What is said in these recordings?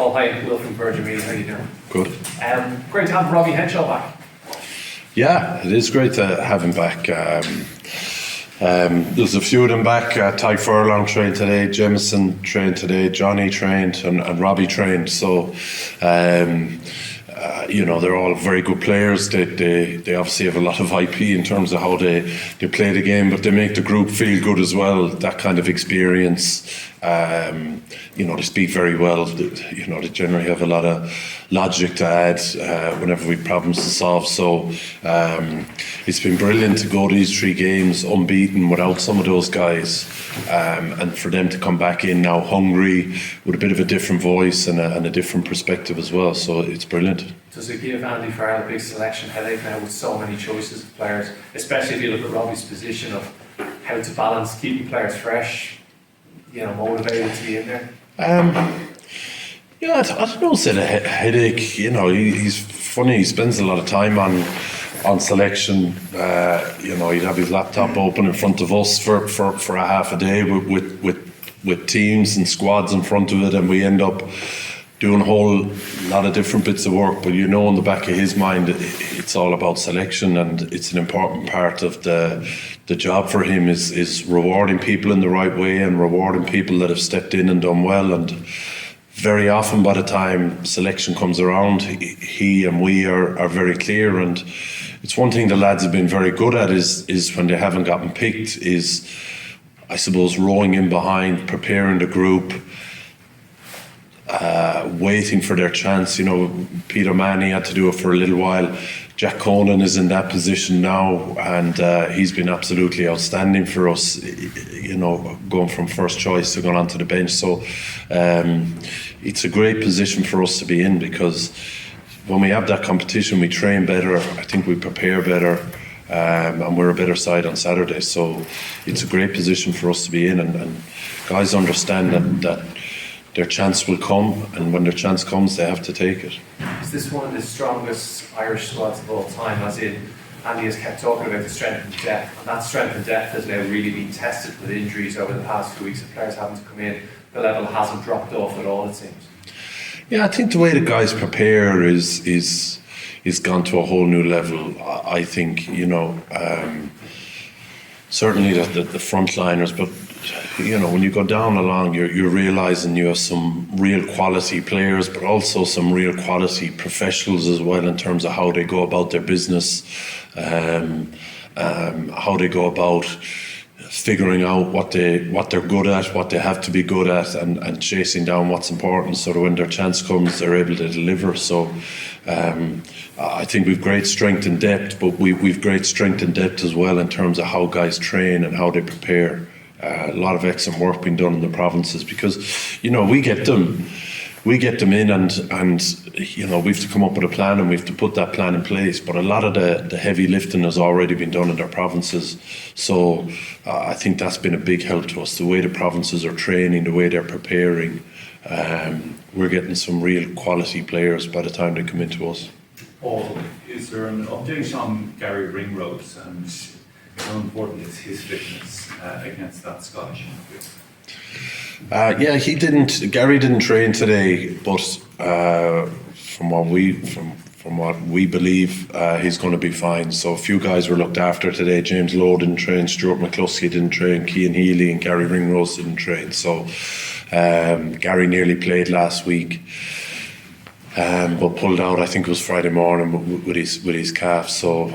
Paul, hi, Will from Virgin Media, how are you doing? Good. Great to have Robbie Henshaw back. Yeah, it is great to have him back. There's a few of them back. Ty Furlong trained today, Jemison trained today, Johnny trained, and Robbie trained. So, they're all very good players. They obviously have a lot of IP in terms of how they play the game, but they make the group feel good as well. That kind of experience. They speak very well. They generally have a lot of logic to add whenever we have problems to solve. So it's been brilliant to go these 3 games unbeaten without some of those guys, and for them to come back in now hungry with a bit of a different voice and a different perspective as well. So it's brilliant. Does it give Andy Farrell a big selection headache now with so many choices of players, especially if you look at Robbie's position of how to balance keeping players fresh, motivated to be in there? I don't know, say a headache. He's funny. He spends a lot of time on selection. He'd have his laptop open in front of us for a half a day with teams and squads in front of it, and we end up doing a whole lot of different bits of work. But in the back of his mind, it's all about selection, and it's an important part of the job for him is rewarding people in the right way and rewarding people that have stepped in and done well. And very often by the time selection comes around, he and we are very clear. And it's one thing the lads have been very good at is when they haven't gotten picked is, I suppose, rowing in behind, preparing the group, waiting for their chance. Peter Manny had to do it for a little while. Jack Conan is in that position now, and he's been absolutely outstanding for us, going from first choice to going onto the bench. So it's a great position for us to be in, because when we have that competition, we train better, I think we prepare better, and we're a better side on Saturday. So it's a great position for us to be in, and guys understand that their chance will come, and when their chance comes, they have to take it. Is this one of the strongest Irish squads of all time? As in, Andy has kept talking about the strength and depth, and that strength and depth has now really been tested with injuries over the past few weeks of players having to come in. The level hasn't dropped off at all, it seems. Yeah, I think the way the guys prepare is gone to a whole new level. I think, certainly the frontliners, but when you go down along, you're realising you have some real quality players, but also some real quality professionals as well in terms of how they go about their business, how they go about figuring out what they're good at, what they have to be good at, and chasing down what's important, so that when their chance comes, they're able to deliver. So I think we've great strength and depth, but we've great strength and depth as well in terms of how guys train and how they prepare. A lot of excellent work being done in the provinces, because we get them in, and we have to come up with a plan, and we have to put that plan in place. But a lot of the heavy lifting has already been done in their provinces. So I think that's been a big help to us. The way the provinces are training, the way they're preparing, we're getting some real quality players by the time they come into us. Paul, is there an update on Gary Ringrose, and how important is his fitness against that Scottish outfit? Gary didn't train today, but from what we believe, he's going to be fine. So a few guys were looked after today. James Lowe didn't train, Stuart McCluskey didn't train, Cian Healy and Gary Ringrose didn't train. So Gary nearly played last week, but pulled out, I think it was Friday morning with his calf. So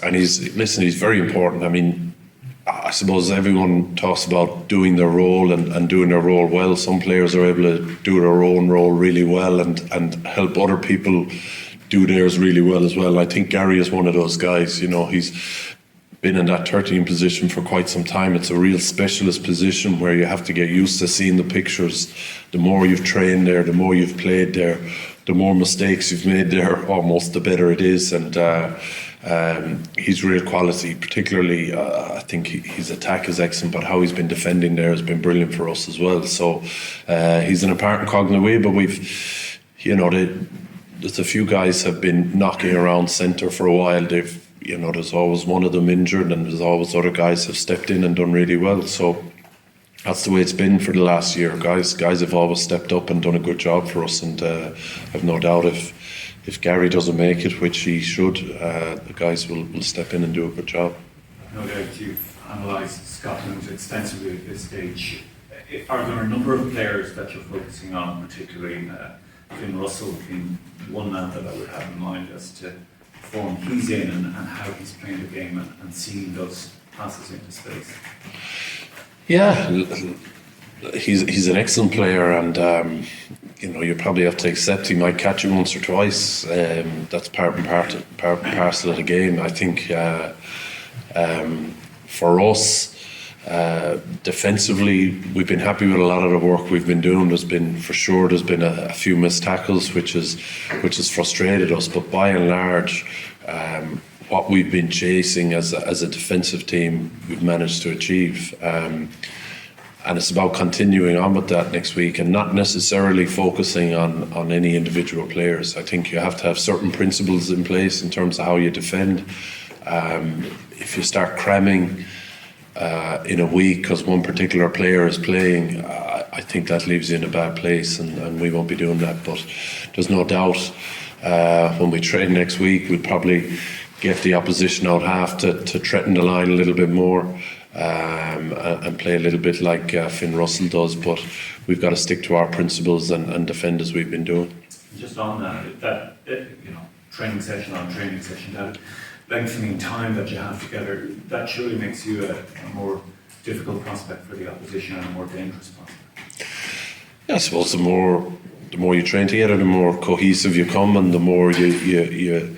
and he's very important. I mean, I suppose everyone talks about doing their role and doing their role well. Some players are able to do their own role really well and help other people do theirs really well as well. I think Gary is one of those guys. He's been in that 13 position for quite some time. It's a real specialist position where you have to get used to seeing the pictures. The more you've trained there, the more you've played there, the more mistakes you've made there, almost the better it is. And he's real quality, particularly I think his attack is excellent, but how he's been defending there has been brilliant for us as well. So he's an important cog in the way, but we've, there's a few guys have been knocking around centre for a while. There's always one of them injured, and there's always other guys have stepped in and done really well. So that's the way it's been for the last year. Guys have always stepped up and done a good job for us, and I've no doubt if Gary doesn't make it, which he should, the guys will step in and do a good job. No doubt you've analysed Scotland extensively at this stage. Are there a number of players that you're focusing on, particularly Finn Russell being one man that I would have in mind as to the form he's in and how he's playing the game and seeing those passes into space? Yeah, he's an excellent player, and you probably have to accept he might catch you once or twice. That's part and parcel of the game. I think for us, defensively, we've been happy with a lot of the work we've been doing. There's been a few missed tackles, which has frustrated us. But by and large, what we've been chasing as a defensive team, we've managed to achieve. And it's about continuing on with that next week and not necessarily focusing on any individual players. I think you have to have certain principles in place in terms of how you defend. If you start cramming in a week because one particular player is playing, I think that leaves you in a bad place, and we won't be doing that. But there's no doubt when we train next week, we'll probably get the opposition out half to threaten the line a little bit more. And play a little bit like Finn Russell does, but we've got to stick to our principles and defend as we've been doing. Just on that training session on training session, that lengthening time that you have together, that surely makes you a more difficult prospect for the opposition and a more dangerous prospect. Yeah, I suppose the more you train together, the more cohesive you come, and the more you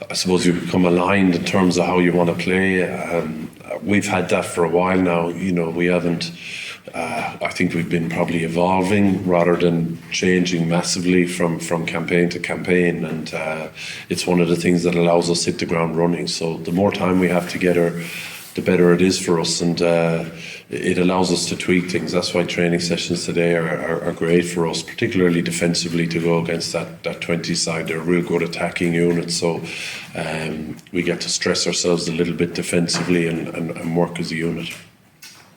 I suppose you become aligned in terms of how you want to play. We've had that for a while now. We haven't. I think we've been probably evolving rather than changing massively from campaign to campaign, and it's one of the things that allows us to hit the ground running. So the more time we have together, the better it is for us, and it allows us to tweak things. That's why training sessions today are great for us, particularly defensively, to go against that 20 side. They're a real good attacking unit, so we get to stress ourselves a little bit defensively and work as a unit.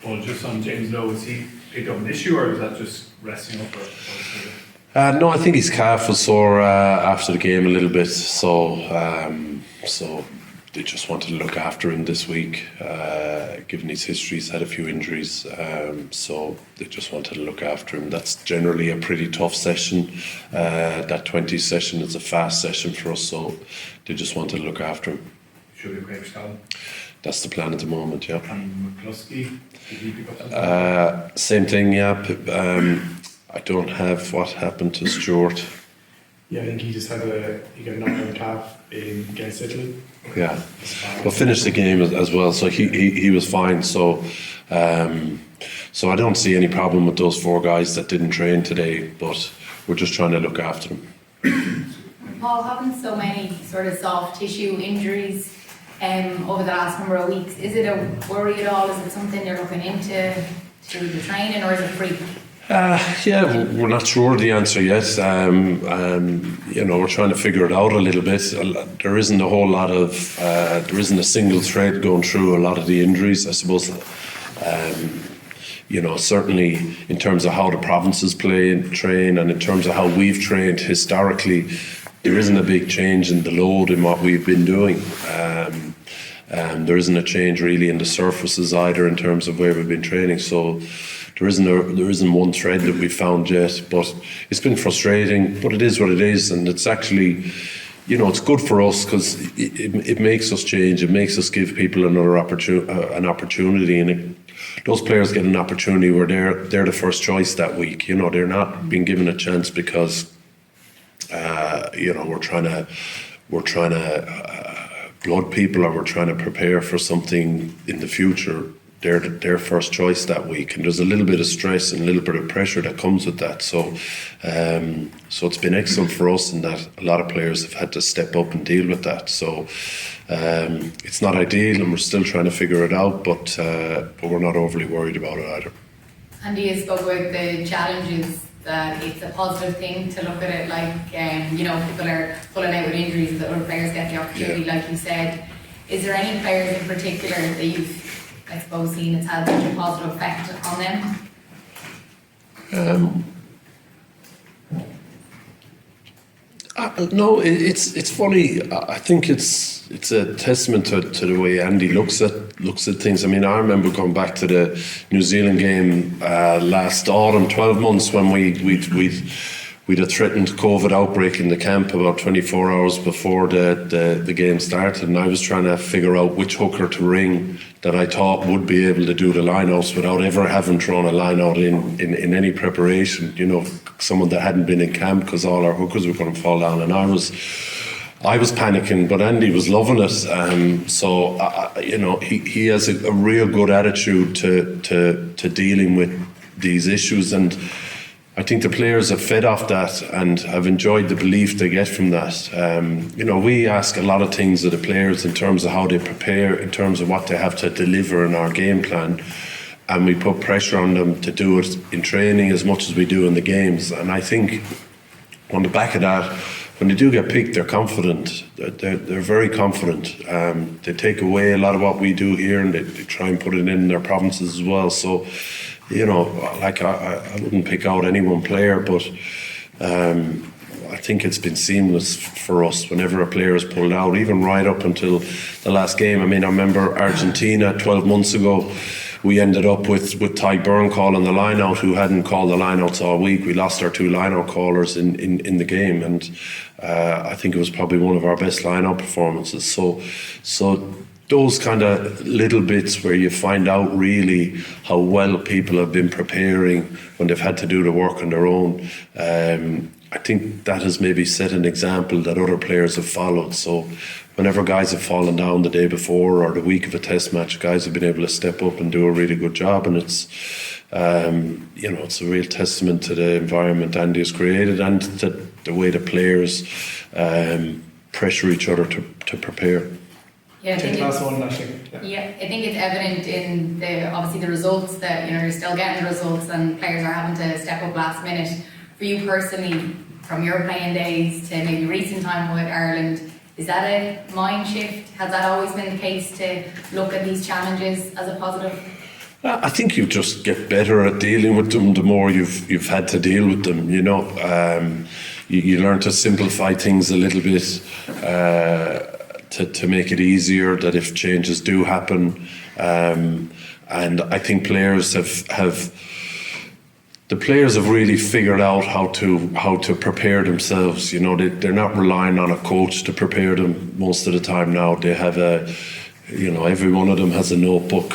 Well, just on James Lowe, has he picked up an issue, or is that just resting up? No, I think his calf was sore after the game a little bit, so they just wanted to look after him this week. Given his history, he's had a few injuries, so they just wanted to look after him. That's generally a pretty tough session. That 20 session is a fast session for us, so they just wanted to look after him. Should be okay for Scotland. That's the plan at the moment, yeah. And McCluskey, did he pick up that? Same thing, yeah. I don't have what happened to Stuart. Yeah, I think he got a knock on the calf against Italy. Yeah, but finished the game as well, so he was fine. So I don't see any problem with those four guys that didn't train today, but we're just trying to look after them. Paul, having so many sort of soft tissue injuries over the last number of weeks, is it a worry at all? Is it something you're looking into the training, or is it free? Yeah, we're not sure of the answer yet. We're trying to figure it out a little bit. There isn't a whole lot of, there isn't a single thread going through a lot of the injuries. I suppose, certainly in terms of how the provinces play and train, and in terms of how we've trained historically, there isn't a big change in the load in what we've been doing. There isn't a change really in the surfaces either in terms of where we've been training. So there isn't one thread that we've found yet, but it's been frustrating, but it is what it is, and it's actually, it's good for us because it makes us change. It makes us give people another opportunity, and those players get an opportunity where they're the first choice that week. They're not being given a chance because we're trying to blood people, or we're trying to prepare for something in the future. They're their first choice that week, and there's a little bit of stress and a little bit of pressure that comes with that. So it's been excellent for us in that a lot of players have had to step up and deal with that. So it's not ideal, and we're still trying to figure it out, but we're not overly worried about it either. And you spoke about the challenges, that it's a positive thing to look at it like, people are pulling out with injuries, that other players get the opportunity, like you said. Is there any players in particular that you've I suppose, seen it's had such a positive effect on them? No, it's funny. I think it's a testament to the way Andy looks at things. I mean, I remember going back to the New Zealand game last autumn, 12 months when we'd a threatened COVID outbreak in the camp about 24 hours before the game started, and I was trying to figure out which hooker to ring that I thought would be able to do the line-outs without ever having thrown a line-out in any preparation, someone that hadn't been in camp, because all our hookers were going to fall down, and I was panicking, but Andy was loving it. He has a real good attitude to dealing with these issues, and I think the players have fed off that and have enjoyed the belief they get from that. We ask a lot of things of the players in terms of how they prepare, in terms of what they have to deliver in our game plan, and we put pressure on them to do it in training as much as we do in the games. And I think on the back of that, when they do get picked, they're confident. They're very confident. They take away a lot of what we do here, and they try and put it in their provinces as well. So, I wouldn't pick out any one player, but I think it's been seamless for us whenever a player is pulled out, even right up until the last game. I mean, I remember Argentina 12 months ago. We ended up with Ty Byrne calling the line-out, who hadn't called the line-outs all week. We lost our 2 line-out callers in the game, and I think it was probably one of our best line-out performances. So those kind of little bits where you find out really how well people have been preparing when they've had to do the work on their own. I think that has maybe set an example that other players have followed. So whenever guys have fallen down the day before or the week of a test match, guys have been able to step up and do a really good job, and it's it's a real testament to the environment Andy has created and to the way the players pressure each other to prepare. Yeah, I think last one, Ashley. I think it's evident in the results that you're still getting the results, and players are having to step up last minute. For you personally, from your playing days to maybe recent time with Ireland, is that a mind shift? Has that always been the case, to look at these challenges as a positive? I think you just get better at dealing with them the more you've had to deal with them. You learn to simplify things a little bit. To make it easier, that if changes do happen, and I think players have really figured out how to prepare themselves. They're not relying on a coach to prepare them most of the time now. They have every one of them has a notebook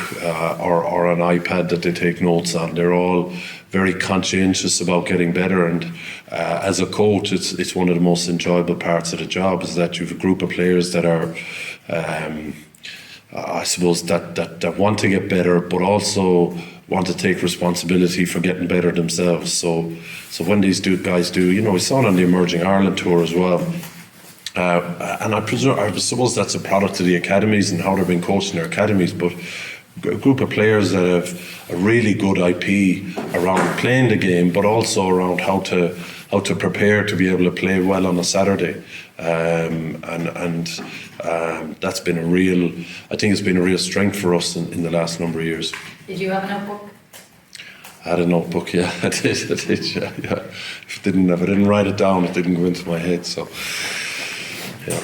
or an iPad that they take notes on. They're all very conscientious about getting better, and as a coach, it's one of the most enjoyable parts of the job, is that you have a group of players that are, I suppose, that want to get better, but also want to take responsibility for getting better themselves. So when these guys do, we saw it on the Emerging Ireland tour as well. And I suppose that's a product of the academies and how they're being coached in their academies, but a group of players that have a really good IP around playing the game, but also around how to prepare to be able to play well on a Saturday, and that's been I think it's been a real strength for us in the last number of years. Did you have a notebook? I had a notebook, yeah, I did, yeah. If I didn't write it down, it didn't go into my head, so, yeah.